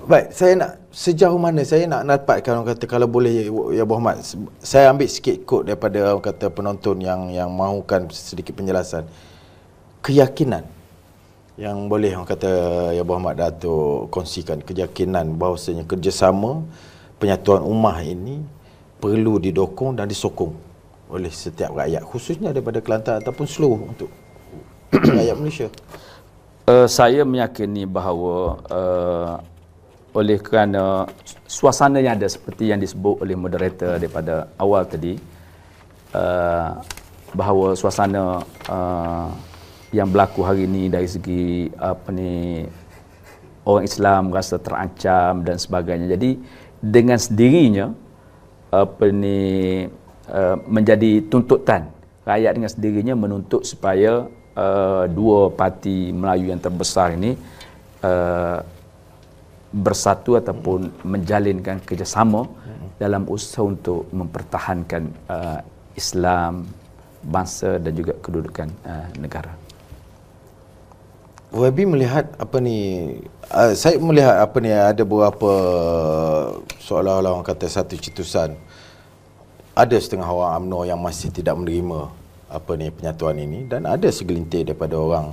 Baik, saya nak sejauh mana saya nak dapatkan orang kata kalau boleh ya Abu Ahmad, saya ambil sikit kod daripada orang kata penonton yang mahukan sedikit penjelasan. Keyakinan yang boleh orang kata ya Abu Ahmad Datuk kongsikan, keyakinan bahawasanya kerjasama penyatuan ummah ini perlu didokong dan disokong oleh setiap rakyat, khususnya daripada Kelantan ataupun seluruh untuk rakyat Malaysia. Saya meyakini bahawa oleh kerana suasana yang ada seperti yang disebut oleh moderator daripada awal tadi, bahawa suasana yang berlaku hari ini dari segi orang Islam rasa terancam dan sebagainya. Jadi dengan sendirinya menjadi tuntutan rakyat dengan sendirinya menuntut supaya dua parti Melayu yang terbesar ini bersatu ataupun menjalinkan kerjasama dalam usaha untuk mempertahankan Islam, bangsa dan juga kedudukan negara. YB melihat saya melihat ada beberapa seolah-olah orang kata satu cetusan, ada setengah orang UMNO yang masih tidak menerima penyatuan ini, dan ada segelintir daripada orang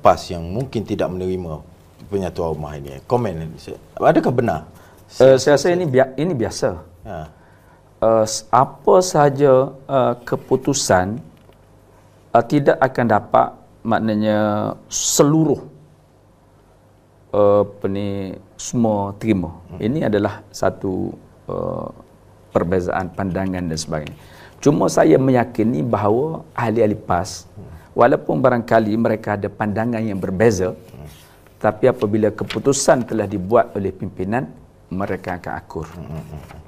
PAS yang mungkin tidak menerima penyatuan ummah ini. Komen, adakah benar? Saya rasa ini biasa. Apa sahaja keputusan tidak akan dapat, maknanya seluruh semua terima. Ini adalah satu perbezaan pandangan dan sebagainya. Cuma saya meyakini bahawa ahli-ahli PAS, walaupun barangkali mereka ada pandangan yang berbeza, tapi apabila keputusan telah dibuat oleh pimpinan, mereka akan akur.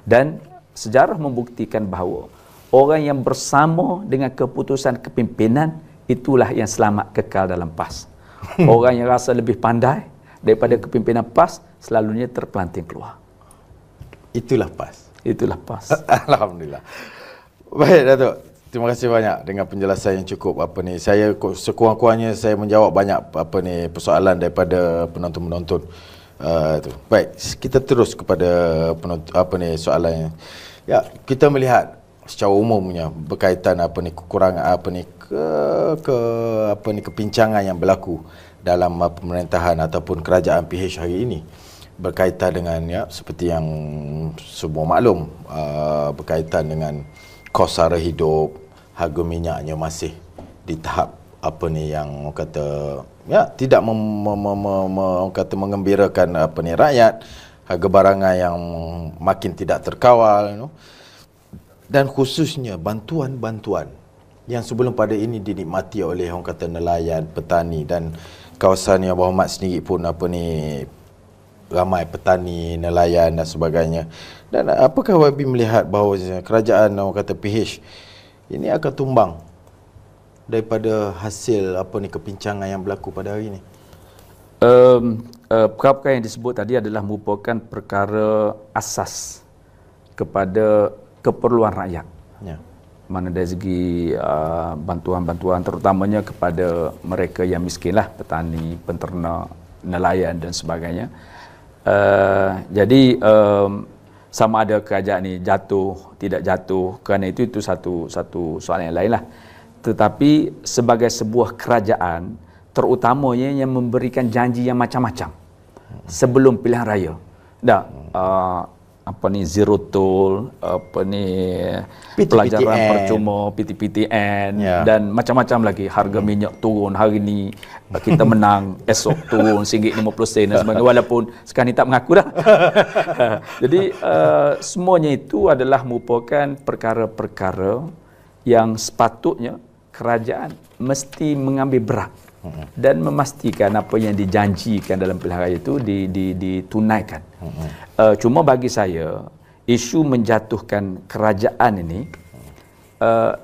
Dan sejarah membuktikan bahawa orang yang bersama dengan keputusan kepimpinan, itulah yang selamat kekal dalam PAS. Orang yang rasa lebih pandai daripada kepimpinan PAS, selalunya terpelanting keluar. Itulah PAS. Itulah PAS. Alhamdulillah. Baik Datuk, terima kasih banyak dengan penjelasan yang cukup. Saya sekurang-kurangnya saya menjawab banyak persoalan daripada penonton-penonton. Baik, kita terus kepada soalan. Ya, kita melihat secara umumnya berkaitan kekurangan kepincangan yang berlaku dalam pemerintahan ataupun kerajaan PH hari ini, berkaitan dengan seperti yang semua maklum, berkaitan dengan kos sara hidup, harga minyaknya masih di tahap yang kata tidak mengembirakan rakyat, harga barangan yang makin tidak terkawal, dan khususnya bantuan-bantuan yang sebelum pada ini dinikmati oleh orang kata nelayan, petani, dan kawasan yang Abu Ahmad sendiri pun ramai petani, nelayan dan sebagainya. Dan apakah YB melihat bahawa kerajaan orang kata PH ini akan tumbang daripada hasil kepincangan yang berlaku pada hari ini? Perkara-perkara yang disebut tadi adalah merupakan perkara asas kepada keperluan rakyat. Ya. Mana dari segi bantuan-bantuan terutamanya kepada mereka yang miskinlah, petani, penternak, nelayan dan sebagainya. Jadi sama ada kerajaan ini jatuh, tidak jatuh, kerana itu satu soalan yang lain lah. Tetapi sebagai sebuah kerajaan, terutamanya yang memberikan janji yang macam-macam sebelum pilihan raya. Zero toll, pelajaran percuma, PTPTN, dan macam-macam lagi. Harga minyak turun, hari ni kita menang, esok turun RM1.50 dan sebagainya, walaupun sekarang ni tak mengaku dah. Jadi semuanya itu adalah merupakan perkara-perkara yang sepatutnya kerajaan mesti mengambil berat dan memastikan apa yang dijanjikan dalam pilihan raya itu ditunaikan. Cuma bagi saya, isu menjatuhkan kerajaan ini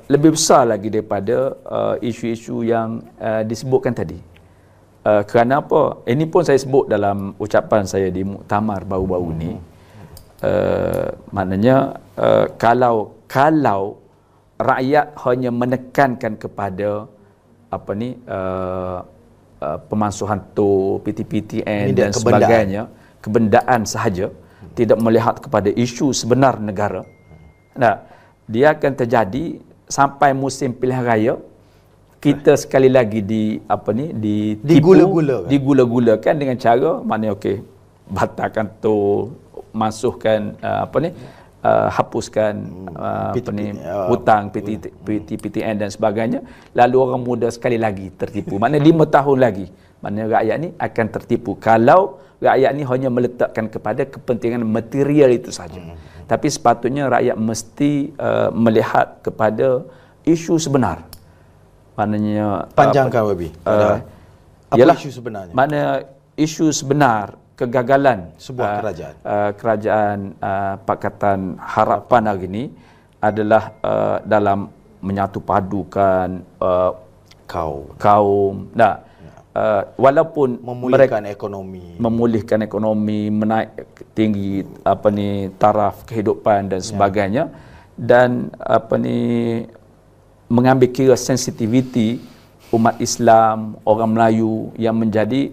lebih besar lagi daripada isu-isu yang disebutkan tadi. Kerana apa? Ini pun saya sebut dalam ucapan saya di muktamar baru-baru ini. Maknanya kalau rakyat hanya menekankan kepada pemansuhan tol, PTPTN dan sebagainya, kebendaan sahaja, tidak melihat kepada isu sebenar negara. Nah, dia akan terjadi sampai musim pilihan raya, kita sekali lagi digula-gulakan dengan cara mana batalkan tol, masukkan hapuskan hutang PTPTN dan sebagainya, lalu orang muda sekali lagi tertipu. Mana 5 tahun lagi mana rakyat ni akan tertipu kalau rakyat ni hanya meletakkan kepada kepentingan material itu saja. Tapi sepatutnya rakyat mesti melihat kepada isu sebenar. Maknanya panjangkan Wabi. Apa isu sebenarnya? Mana isu sebenar kegagalan sebuah kerajaan. Kerajaan Pakatan Harapan hari ini adalah dalam menyatu padukan kaum. Nah, walaupun memulihkan ekonomi, menaik tinggi taraf kehidupan dan sebagainya, dan mengambil kira sensitiviti umat Islam, orang Melayu yang menjadi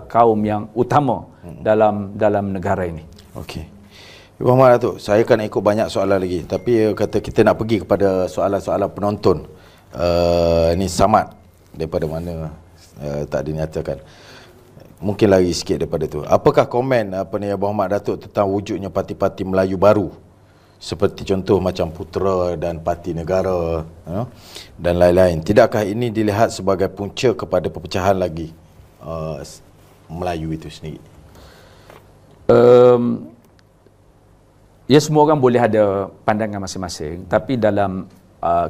kaum yang utama dalam negara ini. Okey. Ibu Muhammad Datuk, saya akan ikut banyak soalan lagi, tapi kata kita nak pergi kepada soalan-soalan penonton. Ini Samad daripada mana tak dinyatakan. Mungkin lagi sikit daripada tu. Apakah komen Abang Muhammad Datuk tentang wujudnya parti-parti Melayu baru? Seperti contoh macam Putera dan Parti Negara dan lain-lain. Tidakkah ini dilihat sebagai punca kepada perpecahan lagi Melayu itu sendiri? Ya, semua orang boleh ada pandangan masing-masing, tapi dalam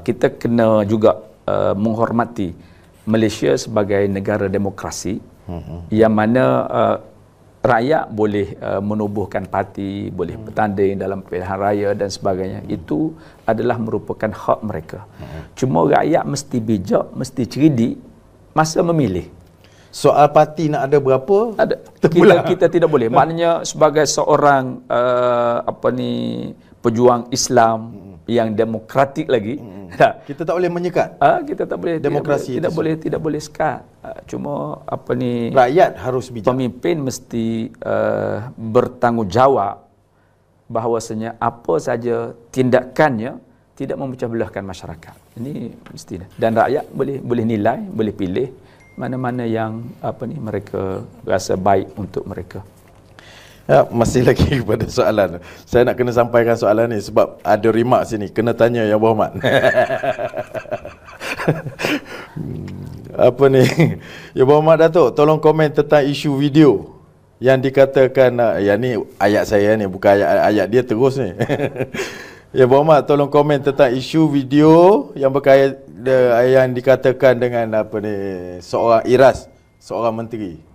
kita kena juga menghormati Malaysia sebagai negara demokrasi yang mana rakyat boleh menubuhkan parti, boleh bertanding dalam pilihan raya dan sebagainya. Itu adalah merupakan hak mereka. Cuma rakyat mesti bijak, mesti cerdik masa memilih. Soal parti nak ada berapa? Kita tidak boleh. Maknanya sebagai seorang pejuang Islam yang demokratik lagi, kita tak boleh menyekat. Kita tak boleh demokrasi tidak boleh sekat. Cuma rakyat harus bijak. Pemimpin mesti bertanggungjawab bahawasanya apa saja tindakannya tidak memecah belahkan masyarakat. Ini mesti. Dan rakyat boleh nilai, boleh pilih mana-mana yang mereka rasa baik untuk mereka. Ya, masih lagi kepada soalan. Saya nak kena sampaikan soalan ni sebab ada remark sini. Kena tanya ya Abang Ahmad. Ya Abang Ahmad Datuk, tolong komen tentang isu video yang dikatakan yang ni ayat saya ni, bukan ayat dia terus ni. Ya Abang Ahmad, tolong komen tentang isu video yang berkait yang dikatakan dengan seorang IRAS, seorang menteri.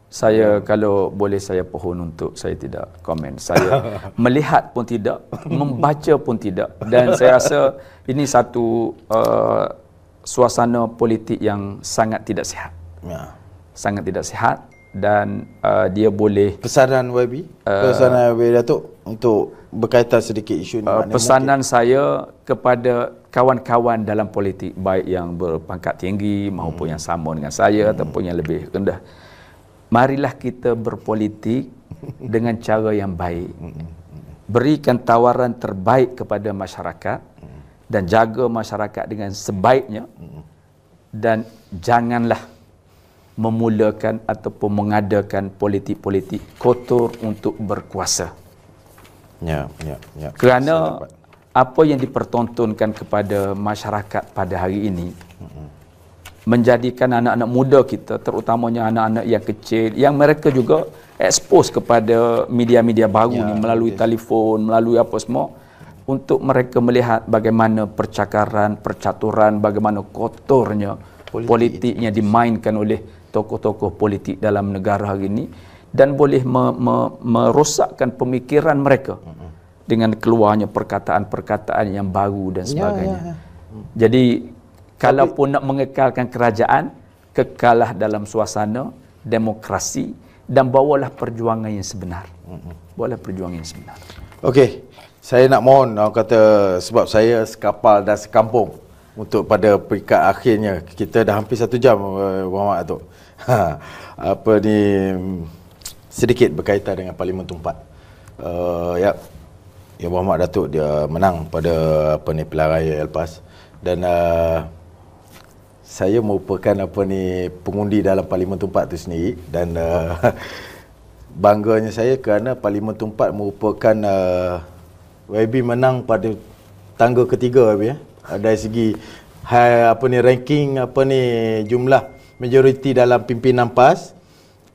Saya kalau boleh saya pohon untuk saya tidak komen. Saya melihat pun tidak, membaca pun tidak, dan saya rasa ini satu suasana politik yang sangat tidak sihat. Ya. Sangat tidak sihat, dan dia boleh pesanan pesanan YB Datuk untuk berkaitan sedikit isu ni. Pesanan saya kepada kawan-kawan dalam politik, baik yang berpangkat tinggi maupun yang sama dengan saya ataupun yang lebih rendah. Marilah kita berpolitik dengan cara yang baik. Berikan tawaran terbaik kepada masyarakat dan jaga masyarakat dengan sebaiknya, dan janganlah memulakan ataupun mengadakan politik-politik kotor untuk berkuasa. Ya. Kerana apa yang dipertontonkan kepada masyarakat pada hari ini menjadikan anak-anak muda kita, terutamanya anak-anak yang kecil, yang mereka juga expose kepada media-media baru ni melalui telefon, melalui apa semua, untuk mereka melihat bagaimana percaturan, bagaimana kotornya politiknya dimainkan oleh tokoh-tokoh politik dalam negara hari ini, dan boleh merosakkan pemikiran mereka dengan keluarnya perkataan-perkataan yang baru dan sebagainya. Jadi kalaupun nak mengekalkan kerajaan, kekalah dalam suasana demokrasi dan bawalah perjuangan yang sebenar. Bawalah perjuangan yang sebenar. Okey, saya nak mohon, orang kata sebab saya sekapal dan sekampung untuk pada peringkat akhirnya, kita dah hampir 1 jam Muhammad Datuk. sedikit berkaitan dengan Parlimen Tumpat. Ya, Yang Berhormat Datuk dia menang pada pilihan raya lepas, dan saya merupakan pengundi dalam Parlimen Tumpat itu sendiri, dan bangganya saya kerana Parlimen Tumpat merupakan YB menang pada tangga ketiga YB, dari segi ranking jumlah majoriti dalam pimpinan PAS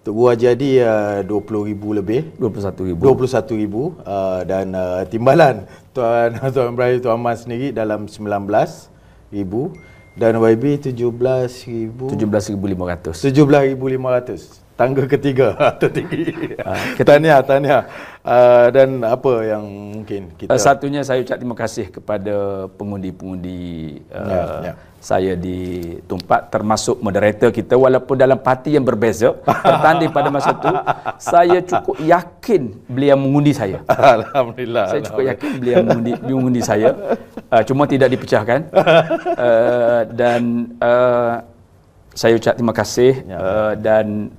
buat jadi 20,000 lebih, 21,000 dan timbalan Tuan Ibrahim Tuan Ahmad sendiri dalam 19,000 dan YB 17,500. 17,500. Tangga ketiga tertinggi. Tahniah. Dan apa yang mungkin kita... Satunya saya ucap terima kasih kepada pengundi-pengundi saya di Tumpat, termasuk moderator kita, walaupun dalam parti yang berbeza bertanding pada masa itu, saya cukup yakin beliau mengundi saya. Alhamdulillah. Saya cukup yakin beliau mengundi saya. Cuma tidak dipecahkan. Dan saya ucap terima kasih, dan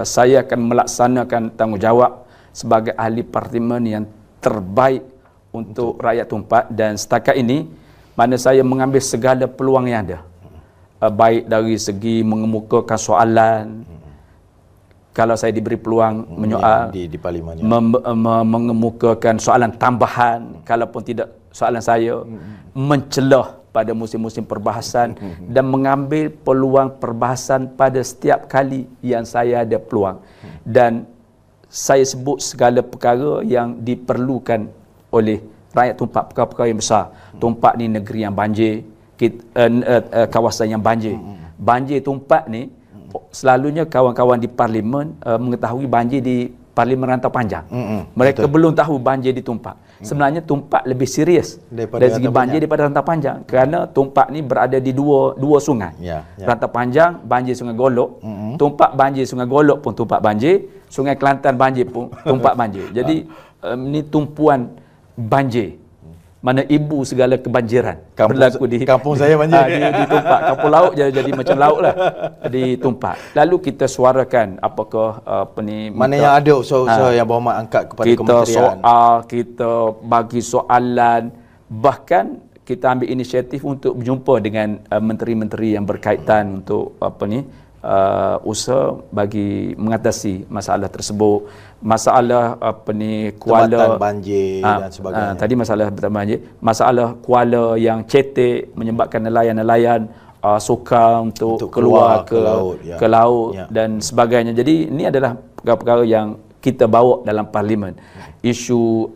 saya akan melaksanakan tanggungjawab sebagai ahli parlimen yang terbaik untuk rakyat Tumpat, dan setakat ini mana saya mengambil segala peluang yang ada, baik dari segi mengemukakan soalan, kalau saya diberi peluang menyoal di parlimen, mengemukakan soalan tambahan kalaupun tidak soalan saya, mencelah pada musim-musim perbahasan, dan mengambil peluang perbahasan pada setiap kali yang saya ada peluang. Dan saya sebut segala perkara yang diperlukan oleh rakyat Tumpat, perkara-perkara yang besar. Tumpat ni negeri yang banjir, kawasan yang banjir. Banjir Tumpat ni selalunya kawan-kawan di parlimen mengetahui banjir di Parlimen Rantau Panjang. Mereka belum tahu banjir di Tumpat. Sebenarnya Tumpat lebih serius dari segi banjir daripada Rantau Panjang, kerana Tumpat ni berada di dua sungai. Rantau Panjang banjir Sungai Golok, Tumpat banjir Sungai Golok pun Tumpat banjir, Sungai Kelantan banjir pun Tumpat banjir. Jadi ni tumpuan banjir, mana ibu segala kebanjiran berlaku di kampung saya banjir. Di Tumpat. Kampung laut jadi macam laut lah di Tumpat. Lalu kita suarakan apakah mana yang ada usaha-usaha yang Berhormat angkat kepada kementerian. Kita bagi soalan, bahkan kita ambil inisiatif untuk berjumpa dengan menteri-menteri yang berkaitan untuk usaha bagi mengatasi masalah tersebut. Masalah kuala banjir dan sebagainya. Tadi masalah banjir, masalah kuala yang cetek menyebabkan nelayan-nelayan sukar untuk keluar ke laut dan sebagainya. Jadi ini adalah perkara-perkara yang kita bawa dalam parlimen. Isu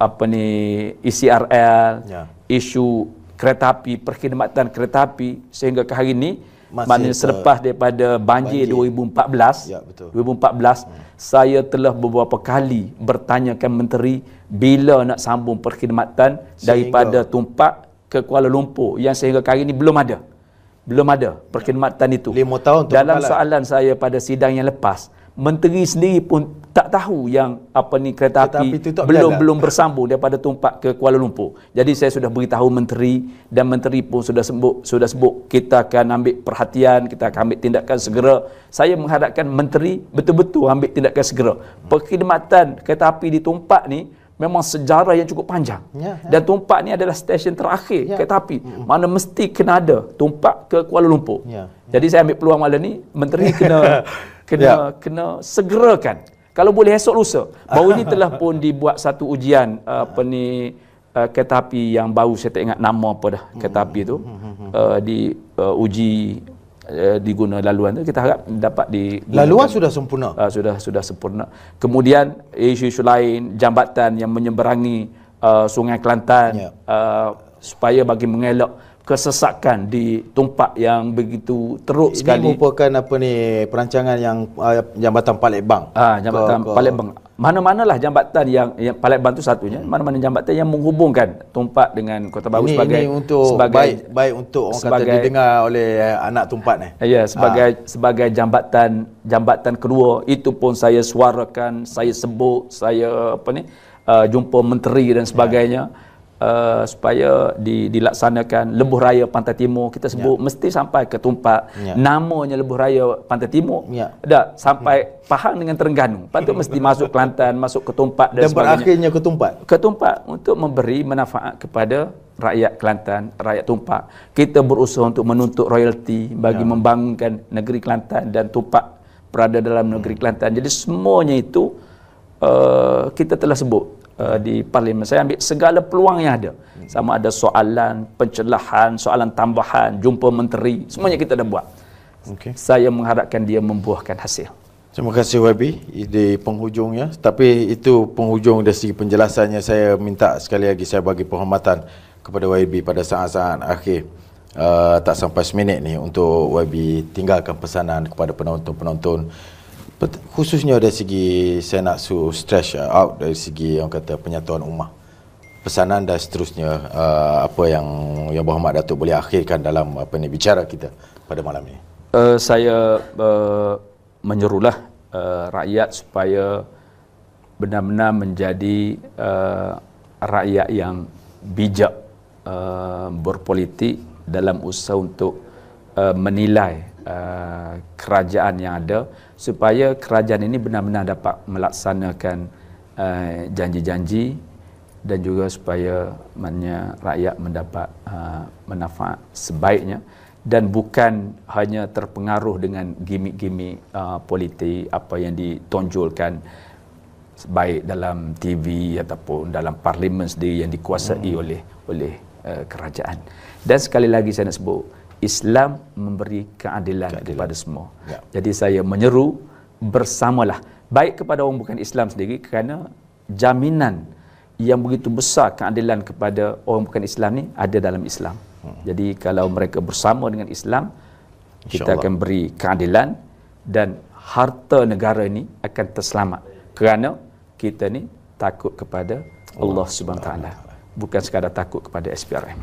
ECRL, isu kereta api, perkhidmatan kereta api, sehingga ke hari ini, maknanya selepas daripada banjir 2014, 2014 saya telah beberapa kali bertanyakan menteri bila nak sambung perkhidmatan daripada Tumpat ke Kuala Lumpur, yang sehingga hari ini belum ada perkhidmatan itu. 5 tahun dalam soalan saya pada sidang yang lepas, menteri sendiri pun tak tahu yang kereta api belum bersambung daripada Tumpat ke Kuala Lumpur. Jadi saya sudah beritahu menteri, dan menteri pun sudah sebut kita akan ambil perhatian, kita akan ambil tindakan segera. Saya mengharapkan menteri betul-betul ambil tindakan segera. Perkhidmatan kereta api di Tumpat ni memang sejarah yang cukup panjang. Dan Tumpat ni adalah stesen terakhir kereta api, mana mesti kena ada Tumpat ke Kuala Lumpur. Jadi saya ambil peluang malam ni, menteri kena segerakan. Kalau boleh esok lusa. Baru ini telah pun dibuat satu ujian kereta api yang baru, saya tak ingat nama apa dah kereta api tu, uji diguna laluan tu. Kita harap dapat laluan sudah sempurna. Sudah sempurna. Kemudian isu-isu lain, jambatan yang menyeberangi Sungai Kelantan, supaya bagi mengelak kesesakan di Tumpat yang begitu teruk sekali. Ini merupakan perancangan yang jambatan Palembang. Jambatan Palembang. Mana-manalah jambatan yang Palembang itu satunya. Mana-mana jambatan yang menghubungkan Tumpat dengan Kota Baru ini untuk baik untuk orang kata didengar oleh anak Tumpat ni. Ya, sebagai jambatan kedua, itu pun saya suarakan, saya sebut, saya jumpa menteri dan sebagainya. supaya dilaksanakan lebuh raya Pantai Timur. Kita sebut mesti sampai ke Tumpak. Namanya lebuh raya Pantai Timur. Dah sampai Pahang dengan Terengganu. Lepas tu mesti masuk Kelantan, masuk ke Tumpak dan sebagainya. Berakhirnya ke Tumpak. Ke Tumpak untuk memberi manfaat kepada rakyat Kelantan, rakyat Tumpak. Kita berusaha untuk menuntut royalti bagi membangunkan negeri Kelantan, dan Tumpak berada dalam negeri Kelantan. Jadi semuanya itu kita telah sebut di Parlimen. Saya ambil segala peluang yang ada. Sama ada soalan, pencerahan, soalan tambahan, jumpa menteri, semuanya kita dah buat. Saya mengharapkan dia membuahkan hasil. Terima kasih YB di penghujungnya. Tapi itu penghujung dari segi penjelasannya. Saya minta sekali lagi saya bagi penghormatan kepada YB pada saat-saat akhir. Tak sampai seminit ni untuk YB tinggalkan pesanan kepada penonton-penonton, khususnya dari segi saya nak stress out dari segi yang kata penyatuan ummah, pesanan dan seterusnya, apa yang Berhormat Datuk boleh akhirkan dalam bicara kita pada malam ini. Saya menyerulah rakyat supaya benar-benar menjadi rakyat yang bijak berpolitik dalam usaha untuk menilai kerajaan yang ada, supaya kerajaan ini benar-benar dapat melaksanakan janji-janji, dan juga supaya rakyat mendapat manfaat sebaiknya, dan bukan hanya terpengaruh dengan gimik-gimik politik apa yang ditonjolkan baik dalam TV ataupun dalam parlimen sendiri yang dikuasai oleh kerajaan. Dan sekali lagi saya nak sebut, Islam memberi keadilan kepada semua. Jadi saya menyeru bersamalah, baik kepada orang bukan Islam sendiri, kerana jaminan yang begitu besar keadilan kepada orang bukan Islam ni ada dalam Islam. Jadi kalau mereka bersama dengan Islam, kita akan beri keadilan, dan harta negara ini akan terselamat, kerana kita ni takut kepada Allah Subhanahu Wa Taala, bukan sekadar takut kepada SPRM.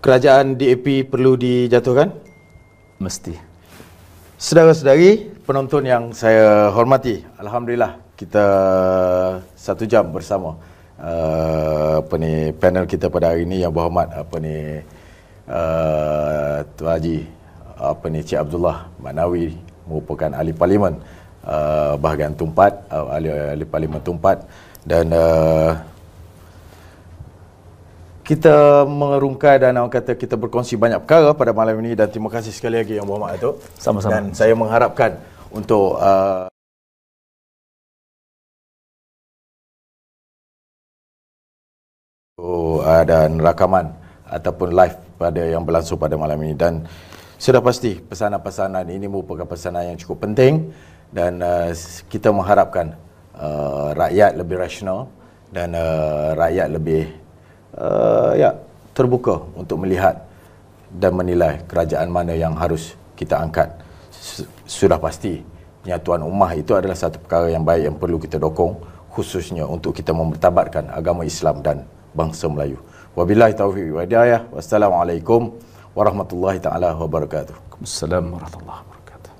Kerajaan DAP perlu dijatuhkan? Mesti. Saudara-saudari, penonton yang saya hormati, alhamdulillah kita 1 jam bersama panel kita pada hari ini. Yang Berhormat Tuan Haji Cik Abdullah Maknawi, merupakan ahli parlimen bahagian Tumpat, ahli parlimen Tumpat, dan kita mengerungkai dan orang kata kita berkongsi banyak perkara pada malam ini, dan terima kasih sekali lagi Yang Berhormat Datuk. Sama-sama. Dan saya mengharapkan untuk dan rakaman ataupun live pada yang berlangsung pada malam ini, dan sudah pasti pesanan-pesanan ini merupakan pesanan yang cukup penting, dan kita mengharapkan rakyat lebih rasional dan rakyat lebih terbuka untuk melihat dan menilai kerajaan mana yang harus kita angkat. Sudah pasti penyatuan ummah itu adalah satu perkara yang baik yang perlu kita dokong, khususnya untuk kita memertabatkan agama Islam dan bangsa Melayu. Wabillahi taufiq wal hidayah. Wassalamualaikum warahmatullahi taala wabarakatuh. Assalamualaikum warahmatullahi wabarakatuh.